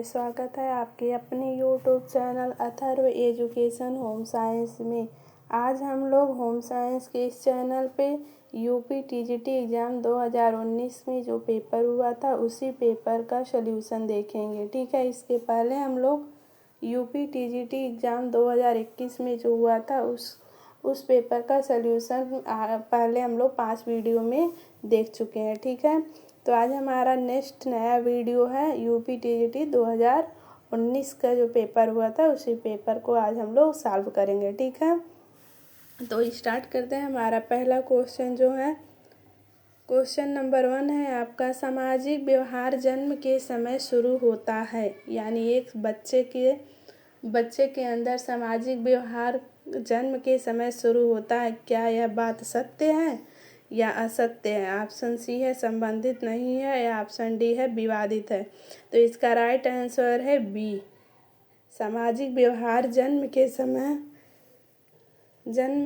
स्वागत है आपके अपने YouTube channel Atharva education home science में। आज हम लोग होम साइंस के इस चैनल पे यूपी टीजीटी एग्ज़ाम 2019 में जो पेपर हुआ था उसी पेपर का सल्यूशन देखेंगे। ठीक है, इसके पहले हम लोग यूपी टीजीटी एग्ज़ाम 2021 में जो हुआ था उस पेपर का सल्यूशन पहले हम लोग 5 वीडियो में देख चुके हैं। ठीक है, तो आज हमारा नेक्स्ट नया वीडियो है यूपी टीजीटी 2019 का जो पेपर हुआ था उसी पेपर को आज हम लोग सॉल्व करेंगे। ठीक है, तो स्टार्ट करते हैं। हमारा पहला क्वेश्चन जो है क्वेश्चन नंबर 1 है आपका, सामाजिक व्यवहार जन्म के समय शुरू होता है। यानी एक बच्चे के अंदर सामाजिक व्यवहार जन्म के समय शुरू होता है। क्या यह बात सत्य है या असत्य है? ऑप्शन सी है संबंधित नहीं है या ऑप्शन डी है विवादित है। तो इसका राइट आंसर है बी। सामाजिक व्यवहार जन्म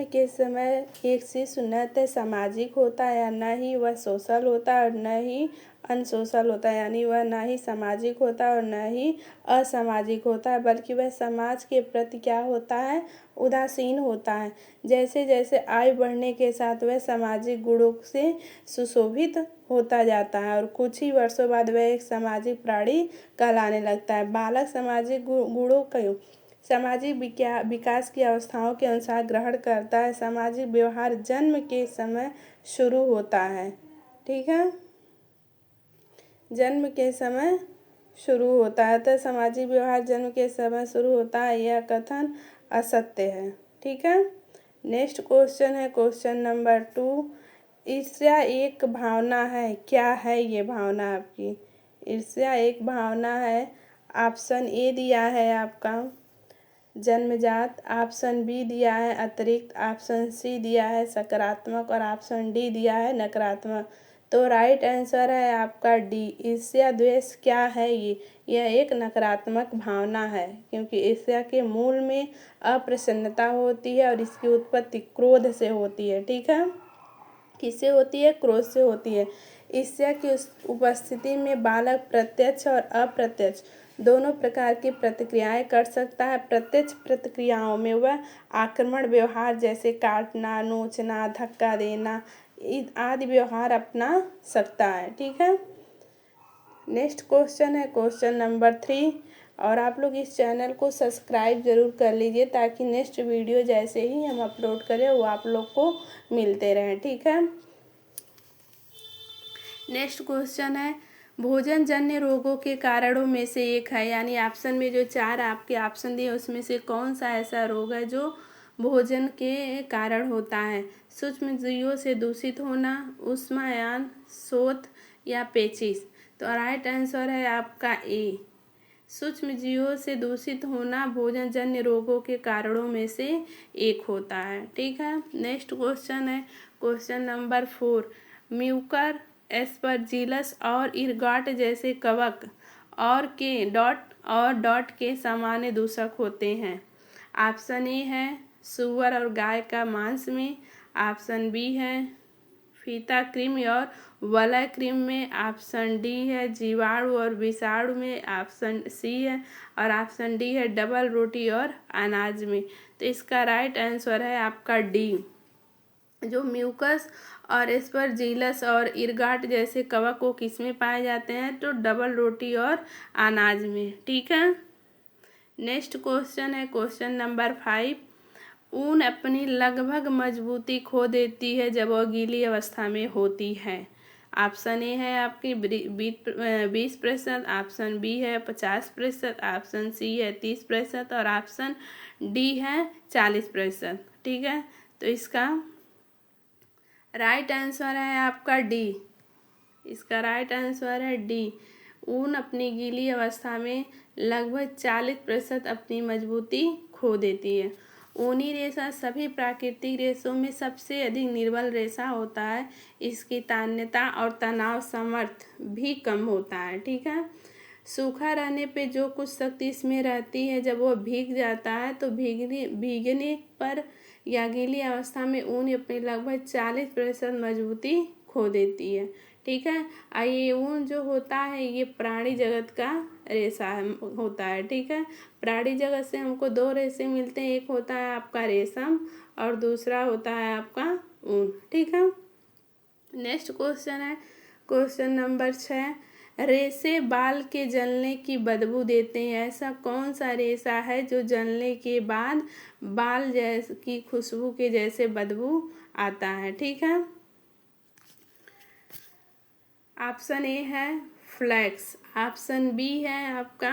के समय एक शिशु न तो सामाजिक होता है या न ही वह सोशल होता है और न ही अनसोशल होता है। यानी वह ना ही सामाजिक होता है और न ही असामाजिक होता है, बल्कि वह समाज के प्रति क्या होता है, उदासीन होता है। जैसे जैसे आयु बढ़ने के साथ वह सामाजिक गुणों से सुशोभित होता जाता है और कुछ ही वर्षों बाद वह एक सामाजिक प्राणी कहलाने लगता है। बालक सामाजिक गुणों को सामाजिक विकास की अवस्थाओं के अनुसार ग्रहण करता है। सामाजिक व्यवहार जन्म के समय शुरू होता है। ठीक है, जन्म के समय शुरू होता है। तो सामाजिक व्यवहार जन्म के समय शुरू होता है, यह कथन असत्य है। ठीक है, नेक्स्ट क्वेश्चन है क्वेश्चन नंबर 2। ईर्ष्या एक भावना है। क्या है ये भावना आपकी? ईर्ष्या एक भावना है। ऑप्शन ए दिया है आपका जन्मजात, ऑप्शन बी दिया है अतिरिक्त, ऑप्शन सी दिया है सकारात्मक और ऑप्शन डी दिया है नकारात्मक। तो राइट आंसर है आपका डी। ईर्ष्या द्वेष क्या है? यह एक नकारात्मक भावना है, क्योंकि ईर्ष्या के मूल में अप्रसन्नता होती है और इसकी उत्पत्ति क्रोध से होती है। ठीक है, किससे होती है? क्रोध से होती है। ईर्ष्या की उपस्थिति में बालक प्रत्यक्ष और अप्रत्यक्ष दोनों प्रकार की प्रतिक्रियाएं कर सकता है। प्रत्यक्ष प्रतिक्रियाओं में वह आक्रमण व्यवहार जैसे काटना, नोचना, धक्का देना आदि व्यवहार अपना सकता है। ठीक है, नेक्स्ट क्वेश्चन है क्वेश्चन नंबर 3। और आप लोग इस चैनल को सब्सक्राइब जरूर कर लीजिए ताकि नेक्स्ट वीडियो जैसे ही हम अपलोड करें वो आप लोग को मिलते रहें। ठीक है, नेक्स्ट क्वेश्चन है भोजन जन्य रोगों के कारणों में से एक है। यानी ऑप्शन में जो 4 आपके ऑप्शन दिए उसमें से कौन सा ऐसा रोग है जो भोजन के कारण होता है? सूक्ष्म जीवों से दूषित होना, ऊष्मायन, शोथ या पेचिश। तो राइट आंसर है आपका ए। सूक्ष्म जीवों से दूषित होना भोजन जन्य रोगों के कारणों में से एक होता है। ठीक है, नेक्स्ट क्वेश्चन है क्वेश्चन नंबर 4। म्यूकर, एस्परजिलस और इरगॉट जैसे कवक और डॉट के सामान्य दूषक होते हैं। ऑप्शन ए है सुअर और गाय का मांस में, ऑप्शन बी है फीता कृमि और वलय कृमि में, ऑप्शन डी है जीवाणु और विषाणु में, ऑप्शन सी है और ऑप्शन डी है डबल रोटी और अनाज में। तो इसका राइट आंसर है आपका डी। जो म्यूकस और एस्परजिलस और इरगाट जैसे कवक को किस में पाए जाते हैं? तो डबल रोटी और अनाज में। ठीक है, नेक्स्ट क्वेश्चन है क्वेश्चन नंबर 5। ऊन अपनी लगभग मजबूती खो देती है जब वह गीली अवस्था में होती है। ऑप्शन ए है आपकी 20%, ऑप्शन बी है 50%, ऑप्शन सी है 30% और ऑप्शन डी है 40%। ठीक है, तो इसका राइट आंसर है आपका डी। इसका राइट आंसर है डी। ऊन अपनी गीली अवस्था में लगभग 40% अपनी मजबूती खो देती है। ऊनी रेशा सभी प्राकृतिक रेशों में सबसे अधिक निर्बल रेशा होता है। इसकी तान्यता और तनाव सामर्थ्य भी कम होता है। ठीक है, सूखा रहने पे जो कुछ शक्ति इसमें रहती है जब वो भीग जाता है तो भीगने पर या गीली अवस्था में ऊन अपनी लगभग 40% मजबूती खो देती है। ठीक है, ये ऊन जो होता है ये प्राणी जगत का रेशा होता है। ठीक है, प्राणी जगत से हमको दो रेशे मिलते हैं, एक होता है आपका रेशम और दूसरा होता है आपका ऊन। ठीक है, नेक्स्ट क्वेश्चन है क्वेश्चन नंबर 6, रेशे बाल के जलने की बदबू देते हैं, ऐसा कौन सा रेशा है जो जलने के बाद बाल जैसे की खुशबू के जैसे बदबू आता है। ठीक है, ऑप्शन ए है फ्लैक्स, ऑप्शन बी है आपका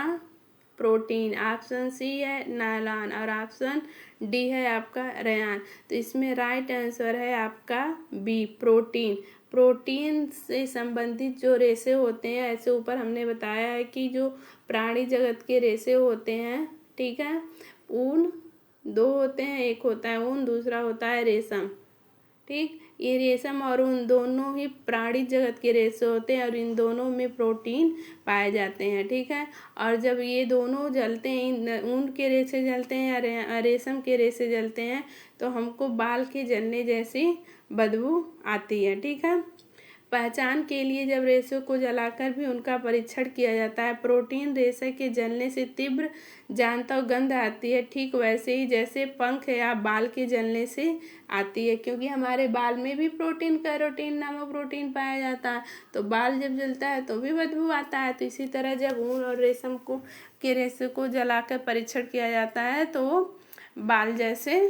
प्रोटीन, ऑप्शन सी है नायलॉन और ऑप्शन डी है आपका रेयान। तो इसमें राइट आंसर है आपका बी प्रोटीन। प्रोटीन से संबंधित जो रेशे होते हैं, ऐसे ऊपर हमने बताया है कि जो प्राणी जगत के रेशे होते हैं, ठीक है, ऊन दो होते हैं, एक होता है ऊन, दूसरा होता है रेशम। ठीक, ये रेशम और ऊन दोनों ही प्राणी जगत के रेशे होते हैं और इन दोनों में प्रोटीन पाए जाते हैं। ठीक है, और जब ये दोनों जलते हैं, ऊन के रेशे जलते हैं या रेशम के रेशे जलते हैं, तो हमको बाल के जलने जैसी बदबू आती है। ठीक है, पहचान के लिए जब रेशों को जलाकर भी उनका परीक्षण किया जाता है। प्रोटीन रेशे के जलने से तीव्र जानता गंध आती है, ठीक वैसे ही जैसे पंख या बाल के जलने से आती है, क्योंकि हमारे बाल में भी प्रोटीन कैरोटीन नामक प्रोटीन पाया जाता है, तो बाल जब जलता है तो भी बदबू आता है। तो इसी तरह जब ऊन और रेशम को के रेशे को जलाकर परीक्षण किया जाता है तो बाल जैसे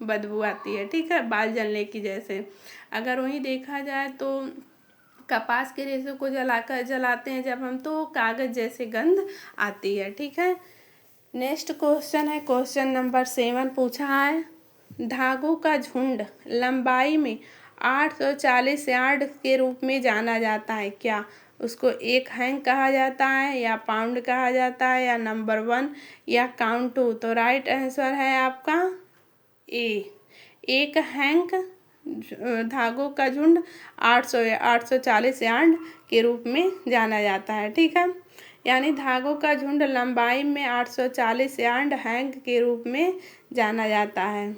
बदबू आती है। ठीक है, बाल जलने की जैसे। अगर वहीं देखा जाए तो कपास के रेशे को जलाते हैं जब हम, तो कागज जैसे गंध आती है। ठीक है, नेक्स्ट क्वेश्चन है क्वेश्चन नंबर 7, पूछा है धागों का झुंड लंबाई में 840 यार्ड के रूप में जाना जाता है, क्या उसको एक हैंग कहा जाता है या पाउंड कहा जाता है या नंबर 1 या काउंट 2? तो राइट आंसर है आपका ए, एक हैंग धागों का झुंड 840 यार्ड के रूप में जाना जाता है। ठीक है, यानी धागों का झुंड लंबाई में 840 यार्ड हैंग के रूप में जाना जाता है।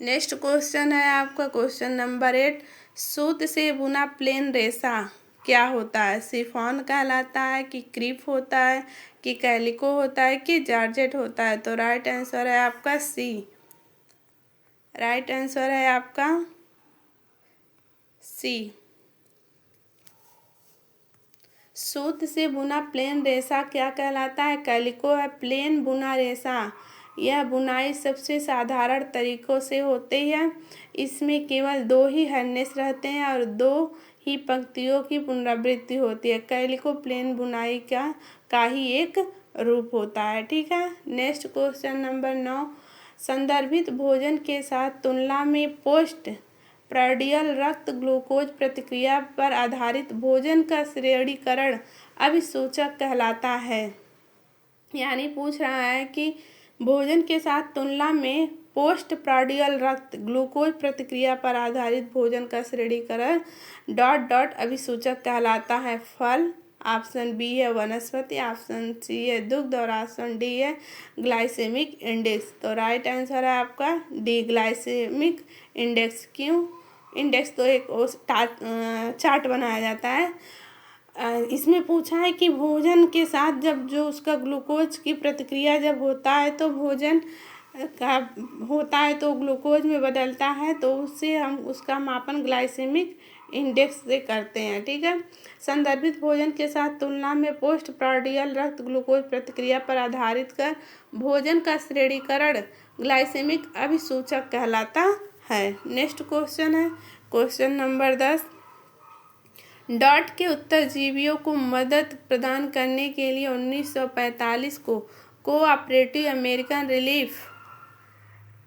नेक्स्ट क्वेश्चन है आपका क्वेश्चन नंबर 8, सूत से बुना प्लेन रेशा क्या होता है? शिफॉन कहलाता है कि क्रीप होता है कि कैलिको होता है कि जॉर्जेट होता है? तो राइट आंसर है आपका सी, राइट आंसर है आपका सी। सूत से बुना प्लेन रेशा क्या कहलाता है? कैलिको है प्लेन बुना रेशा। यह बुनाई सबसे साधारण तरीकों से होती है, इसमें केवल 2 ही हर्नेस रहते हैं और 2 ही पंक्तियों की पुनरावृत्ति होती है। कैलिको प्लेन बुनाई का ही एक रूप होता है। ठीक है, नेक्स्ट क्वेश्चन नंबर 9, संदर्भित भोजन के साथ तुलना में पोस्ट प्राडियल रक्त ग्लूकोज प्रतिक्रिया पर आधारित भोजन का श्रेणीकरण अभिसूचक कहलाता है। यानी पूछ रहा है कि भोजन के साथ तुलना में पोस्ट प्राडियल रक्त ग्लूकोज प्रतिक्रिया पर आधारित भोजन का श्रेणीकरण ... अभिसूचक कहलाता है। फल, ऑप्शन बी है वनस्पति, ऑप्शन सी है दुग्ध और ऑप्शन डी है ग्लाइसेमिक इंडेक्स। तो राइट आंसर है आपका डी ग्लाइसेमिक इंडेक्स। क्यों इंडेक्स? तो एक चार्ट बनाया जाता है। इसमें पूछा है कि भोजन के साथ जब जो उसका ग्लूकोज की प्रतिक्रिया जब होता है तो भोजन का होता है तो ग्लूकोज में बदलता है, तो उससे हम उसका मापन ग्लाइसेमिक इंडेक्स से करते हैं। ठीक है, संदर्भित भोजन के साथ तुलना में पोस्ट प्राडियल रक्त ग्लूकोज प्रतिक्रिया पर आधारित कर भोजन का श्रेणीकरण ग्लाइसेमिक अभिसूचक कहलाता है। नेक्स्ट क्वेश्चन है क्वेश्चन नंबर 10, डॉट के उत्तरजीवियों को मदद प्रदान करने के लिए 1945 को कोऑपरेटिव अमेरिकन रिलीफ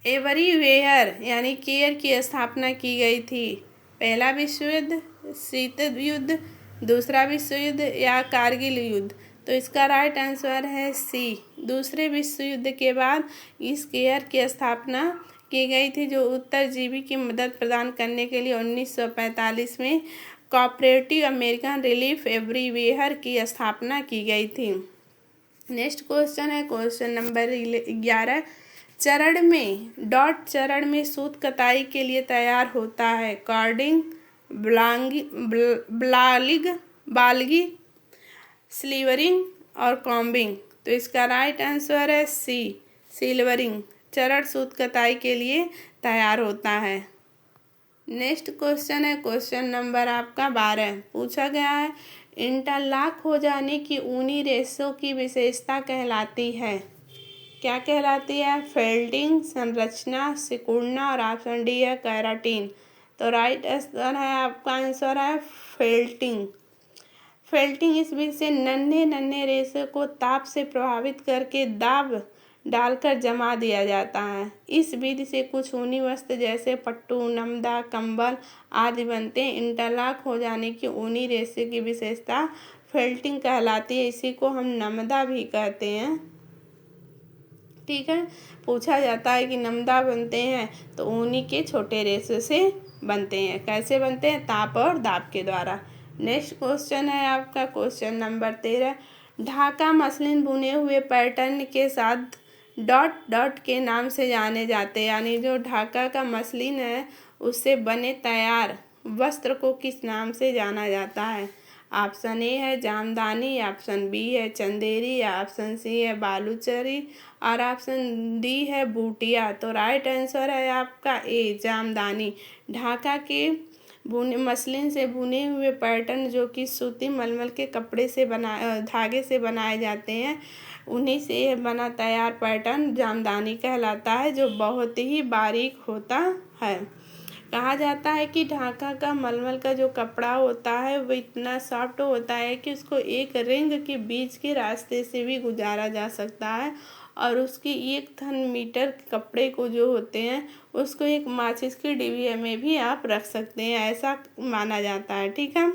एवरीवेयर यानी केयर की स्थापना की गई थी। पहला विश्व युद्ध, शीत युद्ध, दूसरा विश्व युद्ध या कारगिल युद्ध? तो इसका राइट आंसर है सी, दूसरे विश्व युद्ध के बाद इस केयर की स्थापना की गई थी, जो उत्तरजीवी की मदद प्रदान करने के लिए 1945 में कोऑपरेटिव अमेरिकन रिलीफ एवरीवेयर की स्थापना की गई थी। नेक्स्ट क्वेश्चन है क्वेश्चन नंबर 11, चरण में डॉट चरण में सूत कताई के लिए तैयार होता है। कॉर्डिंग, बालिग, स्लीवरिंग, और कॉम्बिंग। तो इसका राइट आंसर है सी, सिल्वरिंग। चरण सूत कताई के लिए तैयार होता है। नेक्स्ट क्वेश्चन है क्वेश्चन नंबर आपका 12। पूछा गया है इंटरलॉक हो जाने की ऊनी रेशों की विशेषता कहलाती है, क्या कहलाती है? फेल्टिंग, संरचना, सिकुड़ना और ऑप्शन डी है केराटिन। तो राइट आंसर है आपका आंसर है फेल्टिंग। फेल्टिंग इस विधि से नन्हे नन्हे रेशे को ताप से प्रभावित करके दाब डालकर जमा दिया जाता है। इस विधि से कुछ ऊनी वस्त्र जैसे पट्टू, नमदा, कंबल आदि बनते हैं। इंटरलॉक हो जाने की ऊनी रेशे की विशेषता फेल्टिंग कहलाती है। इसी को हम नमदा भी कहते हैं। ठीक है, पूछा जाता है कि नमदा बनते हैं तो ऊनी के छोटे रेशे से बनते हैं। कैसे बनते हैं? ताप और दाब के द्वारा। नेक्स्ट क्वेश्चन है आपका क्वेश्चन नंबर 13। ढाका मसलिन बुने हुए पैटर्न के साथ डॉट डॉट के नाम से जाने जाते हैं, यानी जो ढाका का मसलिन है उससे बने तैयार वस्त्र को किस नाम से जाना जाता है? ऑप्शन ए है जामदानी, ऑप्शन बी है चंदेरी, ऑप्शन सी है बालूचरी और ऑप्शन डी है बूटिया। तो राइट आंसर है आपका ए, जामदानी। ढाका के बुने मसलिन से बुने हुए पैटर्न जो कि सूती मलमल के कपड़े से धागे से बनाए जाते हैं, उन्हीं से बना तैयार पैटर्न जामदानी कहलाता है, जो बहुत ही बारीक होता है। कहा जाता है कि ढाका का मलमल का जो कपड़ा होता है वो इतना सॉफ्ट होता है कि उसको एक रिंग के बीच के रास्ते से भी गुजारा जा सकता है और उसकी 1 घन मीटर कपड़े को जो होते हैं उसको एक माचिस की डिबिया में भी आप रख सकते हैं, ऐसा माना जाता है। ठीक है,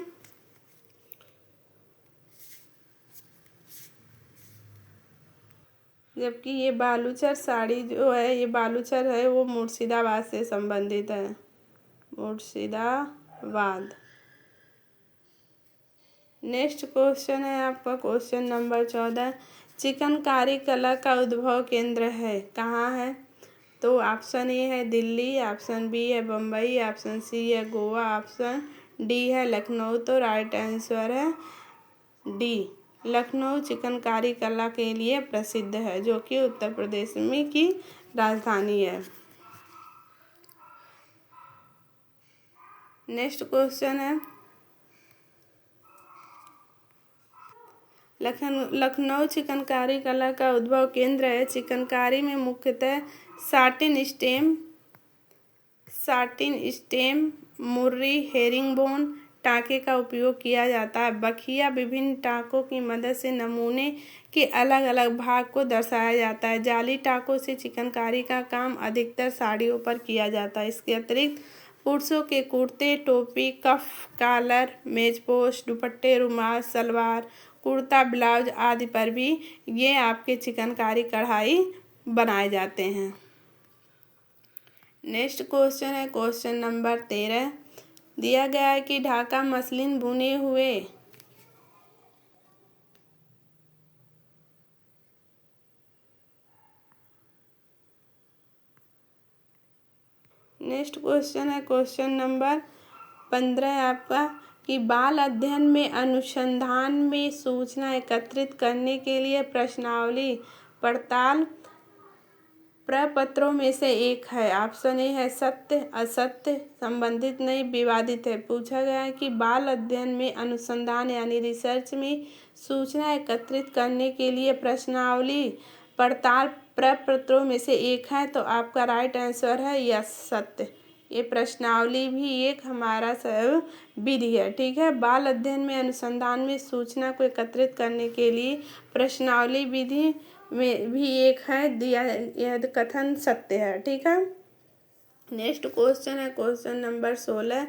जबकि ये बालूचर साड़ी जो है, ये बालूचर है वो मुर्शिदाबाद से संबंधित है, मुर्शिदाबाद। नेक्स्ट क्वेश्चन है आपका क्वेश्चन नंबर 14। चिकनकारी कला का उद्भव केंद्र है, कहाँ है? तो ऑप्शन ए है दिल्ली, ऑप्शन बी है बम्बई, ऑप्शन सी है गोवा, ऑप्शन डी है लखनऊ। तो राइट आंसर है डी, लखनऊ चिकनकारी कला के लिए प्रसिद्ध है, जो कि उत्तर प्रदेश में की राजधानी है। नेक्स्ट क्वेश्चन है लखनऊ चिकनकारी कला का उद्भव केंद्र है। चिकनकारी में मुख्यतः साटिन स्टेम, मुर्री, हेरिंगबोन टाँके का उपयोग किया जाता है। बखिया विभिन्न टाँकों की मदद से नमूने के अलग अलग भाग को दर्शाया जाता है। जाली टाँकों से चिकनकारी का काम अधिकतर साड़ियों पर किया जाता है। इसके अतिरिक्त पुरुषों के कुर्ते, टोपी, कफ, कॉलर, मेजपोश, दुपट्टे, रुमाल, सलवार, कुर्ता, ब्लाउज आदि पर भी ये आपके चिकनकारी कढ़ाई बनाए जाते हैं। नेक्स्ट क्वेश्चन है क्वेश्चन नंबर 13। दिया गया है कि ढाका मसलिन बुने हुए नेक्स्ट क्वेश्चन है क्वेश्चन नंबर 15 आपका कि बाल अध्ययन में अनुसंधान में सूचना एकत्रित करने के लिए प्रश्नावली पड़ताल प्रपत्रों में से एक है। ऑप्शन ए है सत्य, असत्य, संबंधित नहीं, विवादित है। पूछा गया है कि बाल अध्ययन में अनुसंधान यानी रिसर्च में सूचना एकत्रित करने के लिए प्रश्नावली पड़ताल प्रपत्रों में से एक है। तो आपका राइट आंसर है यस, सत्य। ये प्रश्नावली भी एक हमारा विधि है। ठीक है, बाल अध्ययन में अनुसंधान में सूचना को एकत्रित करने के लिए प्रश्नावली विधि में भी एक है, दिया यह कथन सत्य है। ठीक है, नेक्स्ट क्वेश्चन है क्वेश्चन नंबर 16।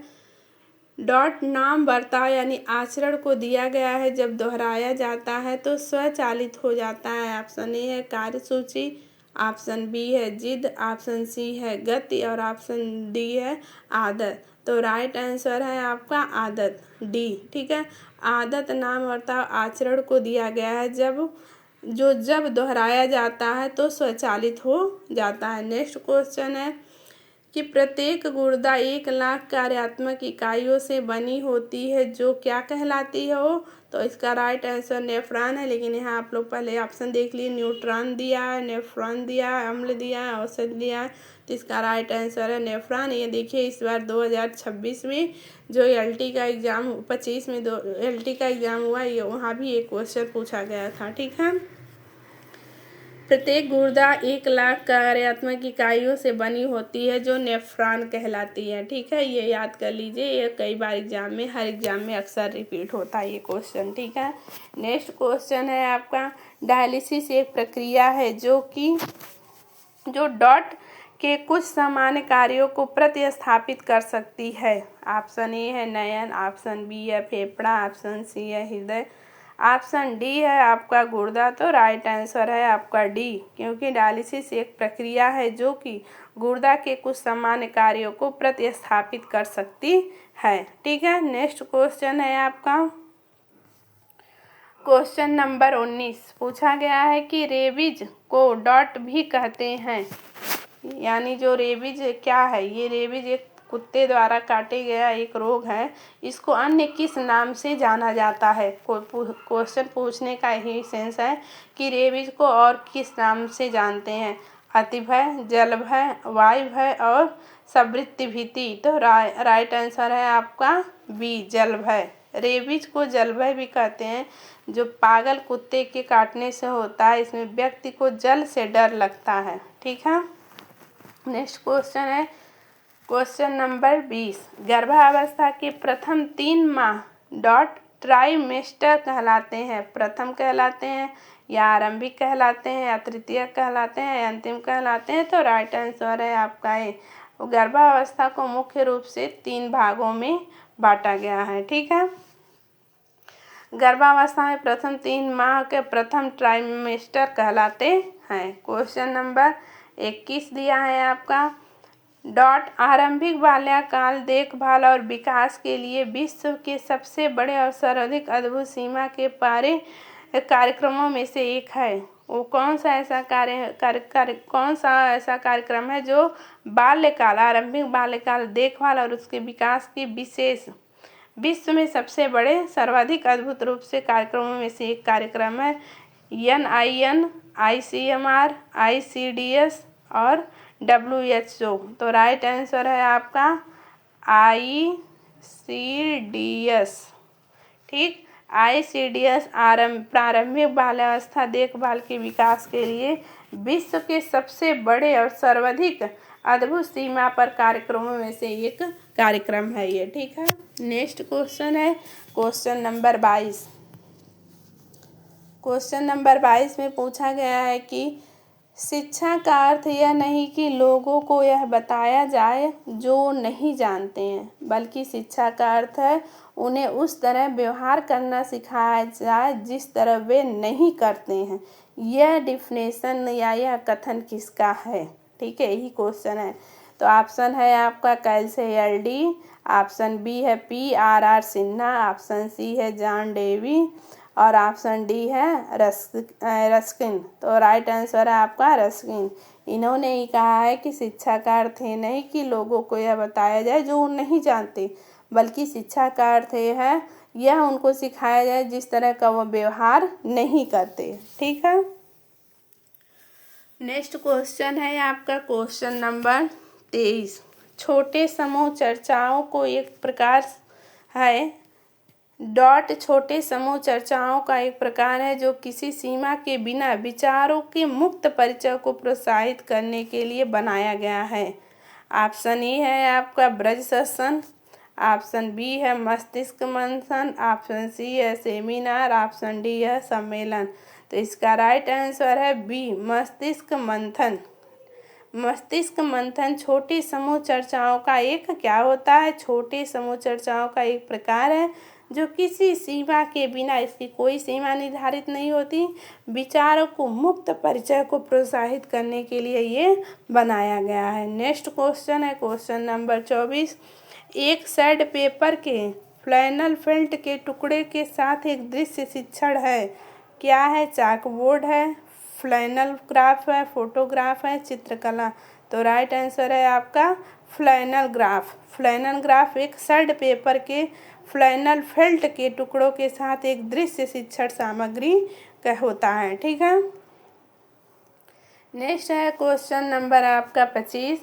डॉट नाम बर्ताव यानी आचरण को दिया गया है जब दोहराया जाता है तो स्वचालित हो जाता है। ऑप्शन ए है कार्यसूची, ऑप्शन बी है जिद, ऑप्शन सी है गति और ऑप्शन डी है आदत। तो राइट आंसर है आपका आदत, डी। ठीक है, आदत नाम बर्ताव आचरण को दिया गया है जब दोहराया जाता है तो स्वचालित हो जाता है। नेक्स्ट क्वेश्चन है कि प्रत्येक गुर्दा 1 लाख कार्यात्मक इकाइयों से बनी होती है, जो क्या कहलाती है वो। तो इसका राइट आंसर नेफ्रॉन है, लेकिन यहाँ आप लोग पहले ऑप्शन देख लिए, न्यूट्रॉन दिया है, नेफ्रॉन दिया है, अम्ल दिया है, औषध दिया है। तो इसका राइट आंसर है नेफ्रॉन। ये देखिए इस बार 2026 में जो LT का एग्ज़ाम 25 में LT का एग्ज़ाम हुआ, ये वहाँ भी एक क्वेश्चन पूछा गया था। ठीक है, प्रत्येक गुर्दा 1 लाख कार्यात्मक इकाइयों से बनी होती है, जो नेफ्रॉन कहलाती है। ठीक है, ये याद कर लीजिए, ये कई बार हर एग्जाम में अक्सर रिपीट होता है ये क्वेश्चन। ठीक है, नेक्स्ट क्वेश्चन है आपका, डायलिसिस एक प्रक्रिया है जो डॉट के कुछ सामान्य कार्यों को प्रतिस्थापित कर सकती है। ऑप्शन ए है नयन, ऑप्शन बी है फेफड़ा, ऑप्शन सी है हृदय, ऑप्शन डी है आपका गुर्दा। तो राइट आंसर है आपका डी, क्योंकि डायलिसिस एक प्रक्रिया है जो कि गुर्दा के कुछ सामान्य कार्यों को प्रतिस्थापित कर सकती है। ठीक है, नेक्स्ट क्वेश्चन है आपका क्वेश्चन नंबर 19। पूछा गया है कि रेबीज को डॉट भी कहते हैं, यानी जो रेबीज क्या है, ये रेबीज एक कुत्ते द्वारा काटे गया एक रोग है। इसको अन्य किस नाम से जाना जाता है। क्वेश्चन पूछने का यही सेंस है कि रेबीज को और किस नाम से जानते हैं। अतिभय, जल भय, वायु भय और संवृत्ति भीति। तो राइट आंसर है आपका बी, जल भय। रेबीज को जल भय भी कहते हैं, जो पागल कुत्ते के काटने से होता है। इसमें व्यक्ति को जल से डर लगता है। ठीक है, नेक्स्ट क्वेश्चन है क्वेश्चन नंबर 20। गर्भावस्था के प्रथम 3 माह डॉट ट्राइमेस्टर कहलाते हैं। प्रथम कहलाते हैं, या आरंभिक कहलाते हैं, या तृतीयक कहलाते हैं, या अंतिम कहलाते हैं। तो राइट आंसर है आपका ए। गर्भावस्था को मुख्य रूप से 3 भागों में बांटा गया है। ठीक है, गर्भावस्था में प्रथम 3 माह के प्रथम ट्राइमेस्टर कहलाते हैं। क्वेश्चन नंबर 21 दिया है आपका, डॉट आरंभिक बाल्यकाल देखभाल और विकास के लिए विश्व के सबसे बड़े और सर्वाधिक अद्भुत सीमा के पारे कार्यक्रमों में से एक है। वो कौन सा ऐसा कार्यक्रम है जो आरंभिक बाल्यकाल देखभाल और उसके विकास की विशेष विश्व में सबसे बड़े सर्वाधिक अद्भुत रूप से कार्यक्रमों में से एक कार्यक्रम है। NIN, ICMR, ICDS और WHO। तो राइट आंसर है आपका ICDS। ठीक, ICDS प्रारंभिक बाल्यावस्था देखभाल के विकास के लिए विश्व के सबसे बड़े और सर्वाधिक अद्भुत सीमा पर कार्यक्रमों में से एक कार्यक्रम है ये। ठीक है, नेक्स्ट क्वेश्चन है क्वेश्चन नंबर 22। क्वेश्चन नंबर 22 में पूछा गया है कि शिक्षा का अर्थ यह नहीं कि लोगों को यह बताया जाए जो नहीं जानते हैं, बल्कि शिक्षा का अर्थ है उन्हें उस तरह व्यवहार करना सिखाया जाए जिस तरह वे नहीं करते हैं। यह डिफिनेशन या यह कथन किसका है। ठीक है, यही क्वेश्चन है। तो ऑप्शन है आपका कैल्से LD, ऑप्शन बी है PRR सिन्हा, ऑप्शन सी है जॉन डेवी और ऑप्शन डी है रस्किन। तो राइट आंसर है आपका रस्किन। इन्होंने ही कहा है कि शिक्षा का अर्थ ये नहीं कि लोगों को यह बताया जाए जो वो नहीं जानते, बल्कि शिक्षा का अर्थ ये है यह उनको सिखाया जाए जिस तरह का वो व्यवहार नहीं करते। ठीक है, नेक्स्ट क्वेश्चन है आपका क्वेश्चन नंबर 23। छोटे समूह चर्चाओं को एक प्रकार है डॉट छोटे समूह चर्चाओं का एक प्रकार है जो किसी सीमा के बिना विचारों के मुक्त परिचय को प्रोत्साहित करने के लिए बनाया गया है। ऑप्शन ए है आपका ब्रज सत्संग, ऑप्शन बी है मस्तिष्क मंथन, ऑप्शन सी है सेमिनार, ऑप्शन डी है सम्मेलन। तो इसका राइट आंसर है बी, मस्तिष्क मंथन। मस्तिष्क मंथन छोटे समूह चर्चाओं का एक क्या होता है, छोटे समूह चर्चाओं का एक प्रकार है जो किसी सीमा के बिना, इसकी कोई सीमा निर्धारित नहीं होती, विचारों को मुक्त परिचय को प्रोत्साहित करने के लिए ये बनाया गया है। नेक्स्ट क्वेश्चन है क्वेश्चन नंबर 24। एक सैड पेपर के फ्लैनल फेल्ट के टुकड़े के साथ एक दृश्य शिक्षण है, क्या है, चाकबोर्ड है, फ्लैनल ग्राफ है, फोटोग्राफ है, चित्रकला। तो राइट आंसर है आपका फ्लैनल ग्राफ। फ्लैनल ग्राफ एक सर्ड पेपर के फ्लैनल फेल्ट के टुकड़ों के साथ एक दृश्य शिक्षण सामग्री का होता है। ठीक है। नेक्स्ट है क्वेश्चन नंबर आपका 25।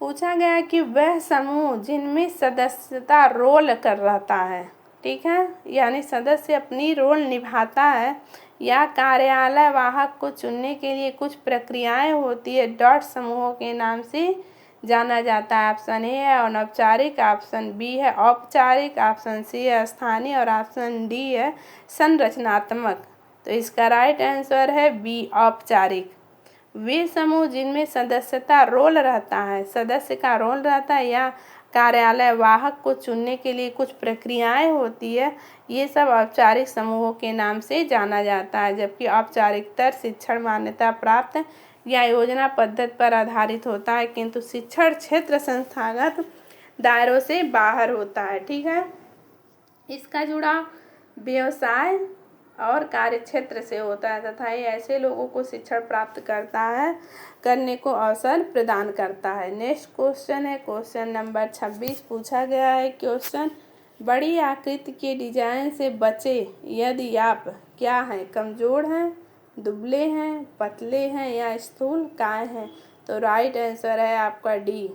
पूछा गया कि वह समूह जिनमें सदस्यता रोल कर रहता है, ठीक है, यानी सदस्य अपनी रोल निभाता है या कार्यालय वाहक को चुनने के लिए कुछ प्रक्रियाएं होती है, डॉट समूहों के नाम से जाना जाता है। ऑप्शन ए है अनौपचारिक, ऑप्शन बी है औपचारिक, ऑप्शन सी है स्थानीय और ऑप्शन डी है संरचनात्मक। तो इसका राइट आंसर है बी औपचारिक। वे समूह जिनमें सदस्यता रोल रहता है, सदस्य का रोल रहता है या कार्यालय वाहक को चुनने के लिए कुछ प्रक्रियाएं होती है, ये सब औपचारिक समूहों के नाम से जाना जाता है। जबकि औपचारिकतर शिक्षण मान्यता प्राप्त या योजना पद्धति पर आधारित होता है, किंतु शिक्षण क्षेत्र संस्थागत दायरों से बाहर होता है। ठीक है। इसका जुड़ाव व्यवसाय और कार्य क्षेत्र से होता है तथा ये ऐसे लोगों को शिक्षण प्राप्त करने को अवसर प्रदान करता है। नेक्स्ट क्वेश्चन है क्वेश्चन नंबर 26। पूछा गया है क्वेश्चन, बड़ी आकृति के डिजाइन से बचे यदि आप क्या हैं, कमजोर हैं, दुबले हैं, पतले हैं या स्थूलकाय हैं। तो राइट आंसर है आपका डी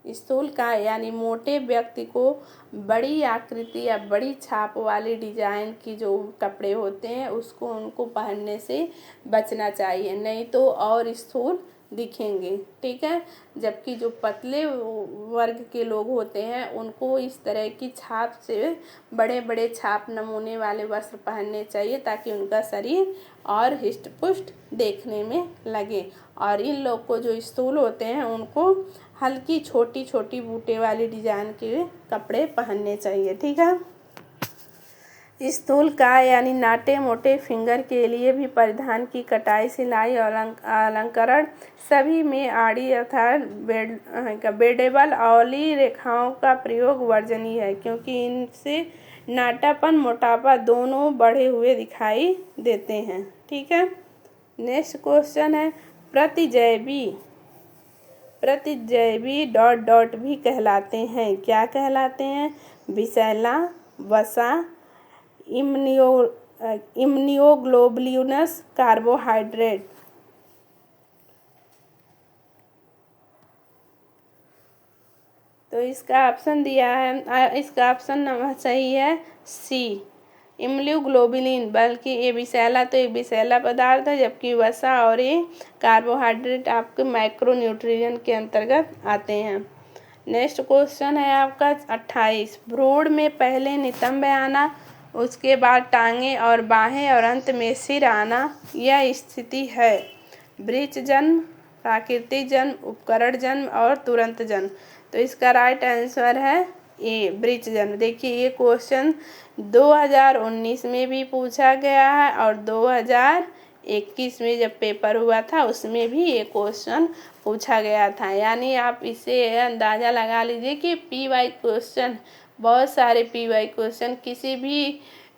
स्थूलकाय, यानी मोटे व्यक्ति को बड़ी आकृति या बड़ी छाप वाली डिजाइन की जो कपड़े होते हैं उसको उनको पहनने से बचना चाहिए, नहीं तो और स्थूल दिखेंगे। ठीक है। जबकि जो पतले वर्ग के लोग होते हैं उनको इस तरह की छाप से बड़े बड़े छाप नमूने वाले वस्त्र पहनने चाहिए ताकि उनका शरीर और हिष्ट पुष्ट देखने में लगे। और इन लोग को जो स्थूल होते हैं उनको हल्की छोटी छोटी बूटे वाली डिजाइन के कपड़े पहनने चाहिए। ठीक है। स्थूलकाय यानी नाटे मोटे फिंगर के लिए भी परिधान की कटाई, सिलाई और अलंकरण सभी में आड़ी अर्थात बेडेबल औली रेखाओं का प्रयोग वर्जनीय है, क्योंकि इनसे नाटापन मोटापा दोनों बढ़े हुए दिखाई देते हैं। ठीक है। नेक्स्ट क्वेश्चन है प्रतिजैवी डॉट डॉट भी कहलाते हैं। क्या कहलाते हैं? विषैला, वसा, इम्यूनोग्लोबुलिनस, कार्बोहाइड्रेट। तो इसका ऑप्शन दिया है, इसका ऑप्शन नंबर सही है सी इम्यूनोग्लोबुलिन। बल्कि ये विषैला तो एक विषैला पदार्थ है, जबकि वसा और ये कार्बोहाइड्रेट आपके माइक्रोन्यूट्रिएंट के अंतर्गत आते हैं। नेक्स्ट क्वेश्चन है आपका 28। भ्रूण में पहले नितंब आना, उसके बाद टांगे और बाहें और अंत में सिर आना, यह स्थिति है बृच जन्म, प्राकृतिक जन्म, उपकरण जन्म और तुरंत जन्म। तो इसका राइट आंसर है ए बृच जन्म। देखिए ये क्वेश्चन 2019 में भी पूछा गया है और 2021 में जब पेपर हुआ था उसमें भी ये क्वेश्चन पूछा गया था। यानी आप इसे अंदाज़ा लगा लीजिए कि PY क्वेश्चन, बहुत सारे PY क्वेश्चन किसी भी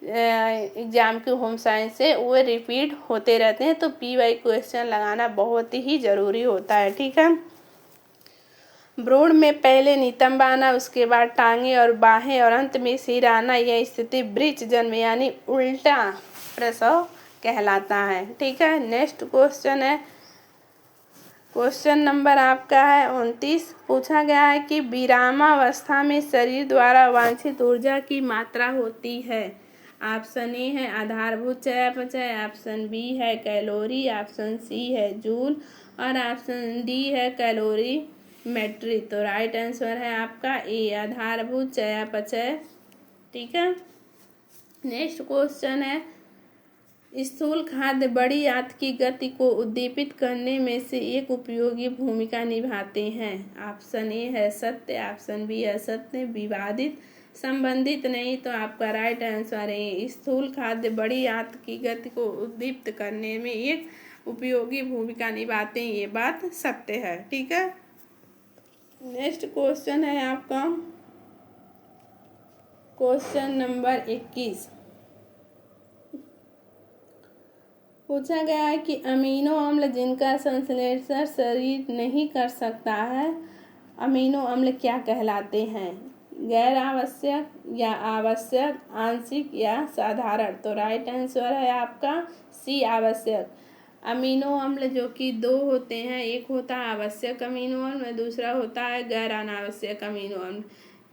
एग्ज़ाम के होम साइंस से वो रिपीट होते रहते हैं, तो PY क्वेश्चन लगाना बहुत ही ज़रूरी होता है। ठीक है। भ्रूण में पहले नितंब आना, उसके बाद टांगे और बाहें और अंत में सिर आना, यह स्थिति बृच जन्म यानी उल्टा प्रसव कहलाता है। ठीक है। नेक्स्ट क्वेश्चन है क्वेश्चन नंबर आपका है 29। पूछा गया है कि विरामावस्था में शरीर द्वारा वांछित ऊर्जा की मात्रा होती है। ऑप्शन ए है आधारभूत चयापचय, ऑप्शन बी है कैलोरी, ऑप्शन सी है जूल और ऑप्शन डी है कैलोरी मेट्री। तो राइट आंसर है आपका ए आधारभूत चयापचय। ठीक है। नेक्स्ट क्वेश्चन है स्थूल खाद्य बड़ी आंत की गति को उद्दीपित करने में से एक उपयोगी भूमिका निभाते हैं। ऑप्शन ए है सत्य, ऑप्शन बी है असत्य, विवादित, संबंधित नहीं। तो आपका राइट आंसर है स्थूल खाद्य बड़ी आंत की गति को उद्दीपित करने में एक उपयोगी भूमिका निभाते हैं, ये बात सत्य है। ठीक है। नेक्स्ट क्वेश्चन है आपका क्वेश्चन नंबर 21। पूछा गया है कि अमीनो अम्ल जिनका संश्लेषण शरीर नहीं कर सकता है अमीनो अम्ल क्या कहलाते हैं? गैर आवश्यक या आवश्यक, आंशिक या साधारण? तो राइट आंसर है आपका सी, आवश्यक। अमीनो अम्ल जो कि दो होते हैं, एक होता है आवश्यक अमीनो अम्ल, दूसरा होता है गैर अनावश्यक अमीनो अम्ल।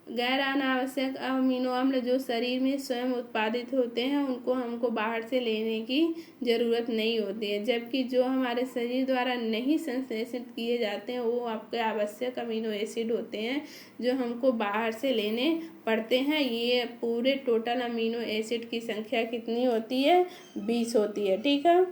गैर अनावश्यक अमीनो अम्ल जो शरीर में स्वयं उत्पादित होते हैं उनको हमको बाहर से लेने की ज़रूरत नहीं होती है, जबकि जो हमारे शरीर द्वारा नहीं संश्लेषित किए जाते हैं वो आपके आवश्यक अमीनो एसिड होते हैं जो हमको बाहर से लेने पड़ते हैं। ये पूरे टोटल अमीनो एसिड की संख्या कितनी होती है? 20 होती है। ठीक है,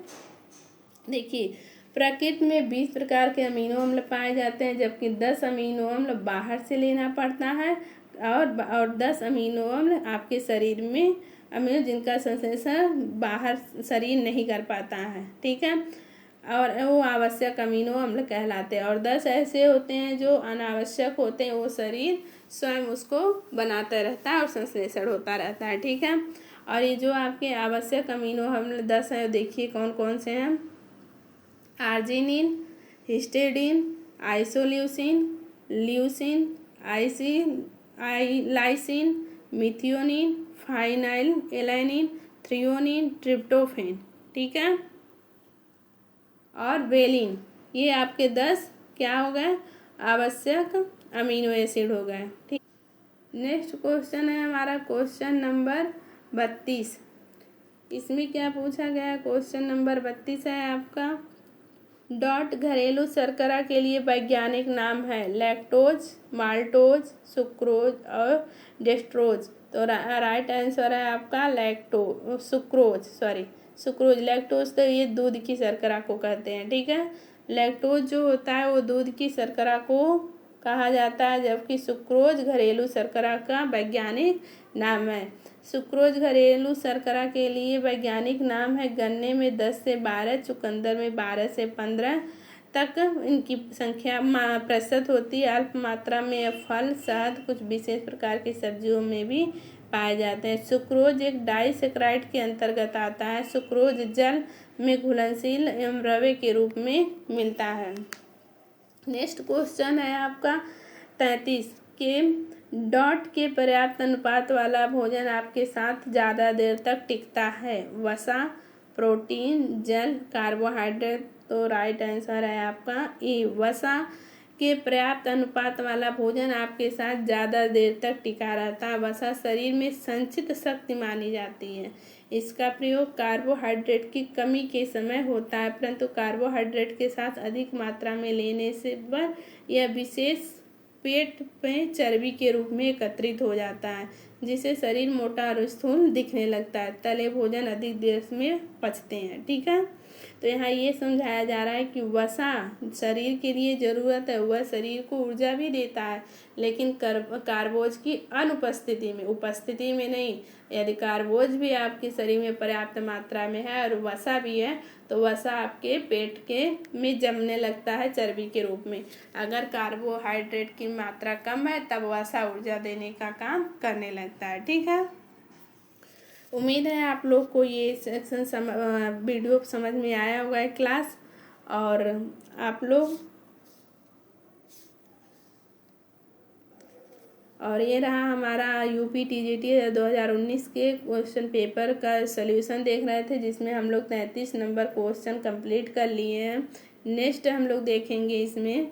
देखिए प्रकृति में 20 प्रकार के अमीनो अम्ल पाए जाते हैं, जबकि 10 अमीनो अम्ल बाहर से लेना पड़ता है और 10 अमीनो अम्ल आपके शरीर में अमीनो जिनका संश्लेषण बाहर शरीर नहीं कर पाता है। ठीक है, और वो आवश्यक अमीनो अम्ल कहलाते हैं, और 10 ऐसे होते हैं जो अनावश्यक होते हैं, वो शरीर स्वयं उसको बनाता रहता है और संश्लेषण होता रहता है। ठीक है, और ये जो आपके आवश्यक अमीनो अम्ल 10 हैं, देखिए कौन कौन से हैं। Arginine, histidine, isoleucine, leucine, lysine, methionine, phenylalanine, threonine, tryptophan. ठीक है, और वेलिन। ये आपके 10 क्या हो गए? आवश्यक अमीनो एसिड हो गए। ठीक, नेक्स्ट क्वेश्चन है हमारा क्वेश्चन नंबर 32। इसमें क्या पूछा गया? क्वेश्चन नंबर 32 है आपका, डॉट घरेलू शर्करा के लिए वैज्ञानिक नाम है लैक्टोज, माल्टोज, सुक्रोज और डेक्सट्रोज। तो राइट आंसर है आपका सुक्रोज। लैक्टोज तो ये दूध की शर्करा को कहते हैं। ठीक है, लैक्टोज जो होता है वो दूध की शर्करा को कहा जाता है, जबकि सुक्रोज घरेलू शर्करा का वैज्ञानिक नाम है। सुक्रोज घरेलू शर्करा के लिए वैज्ञानिक नाम है। गन्ने में 10 से 12, चुकंदर में 12 से 15 तक इनकी संख्या प्रतिशत होती है। अल्प मात्रा में फल, शहद, कुछ विशेष प्रकार की सब्जियों में भी पाए जाते हैं। सुक्रोज एक डाइसेक्राइड के अंतर्गत आता है। सुक्रोज जल में घुलनशील एवं रवे के रूप में मिलता है। नेक्स्ट क्वेश्चन है आपका 33 के डॉट के पर्याप्त अनुपात वाला भोजन आपके साथ ज़्यादा देर तक टिकता है? वसा, प्रोटीन, जल, कार्बोहाइड्रेट। तो राइट आंसर है आपका ए, वसा के पर्याप्त अनुपात वाला भोजन आपके साथ ज़्यादा देर तक टिका रहता है। वसा शरीर में संचित शक्ति मानी जाती है। इसका प्रयोग कार्बोहाइड्रेट की कमी के समय होता है, परंतु कार्बोहाइड्रेट के साथ अधिक मात्रा में लेने से पर यह विशेष पेट में चर्बी के रूप में एकत्रित हो जाता है, जिससे शरीर मोटा और स्थूल दिखने लगता है। तले भोजन अधिक देर में पचते हैं। ठीक है, तो यहाँ ये समझाया जा रहा है कि वसा शरीर के लिए ज़रूरत है, वह शरीर को ऊर्जा भी देता है, लेकिन कार्बोज की अनुपस्थिति में, उपस्थिति में नहीं। यदि कार्बोज भी आपके शरीर में पर्याप्त मात्रा में है और वसा भी है, तो वसा आपके पेट के में जमने लगता है चर्बी के रूप में। अगर कार्बोहाइड्रेट की मात्रा कम है तब वसा ऊर्जा देने का काम करने लगता है। ठीक है, उम्मीद है आप लोग को ये सेक्शन वीडियो समझ में आया होगा है क्लास, और आप लोग, और ये रहा हमारा यूपी टीजीटी 2019 के क्वेश्चन पेपर का सॉल्यूशन देख रहे थे, जिसमें हम लोग 33 नंबर क्वेश्चन कंप्लीट कर लिए हैं। नेक्स्ट हम लोग देखेंगे इसमें,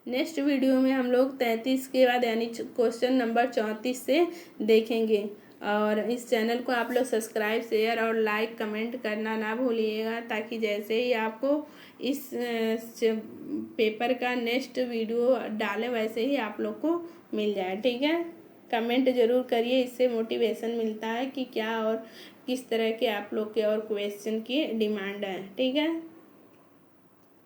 नेक्स्ट वीडियो में हम लोग 33 के बाद यानी क्वेश्चन नंबर 34 से देखेंगे। और इस चैनल को आप लोग सब्सक्राइब, शेयर और लाइक कमेंट करना ना भूलिएगा, ताकि जैसे ही आपको इस पेपर का नेक्स्ट वीडियो डालें वैसे ही आप लोग को मिल जाए। ठीक है, कमेंट ज़रूर करिए, इससे मोटिवेशन मिलता है कि क्या और किस तरह के आप लोग के और क्वेश्चन की डिमांड है। ठीक है।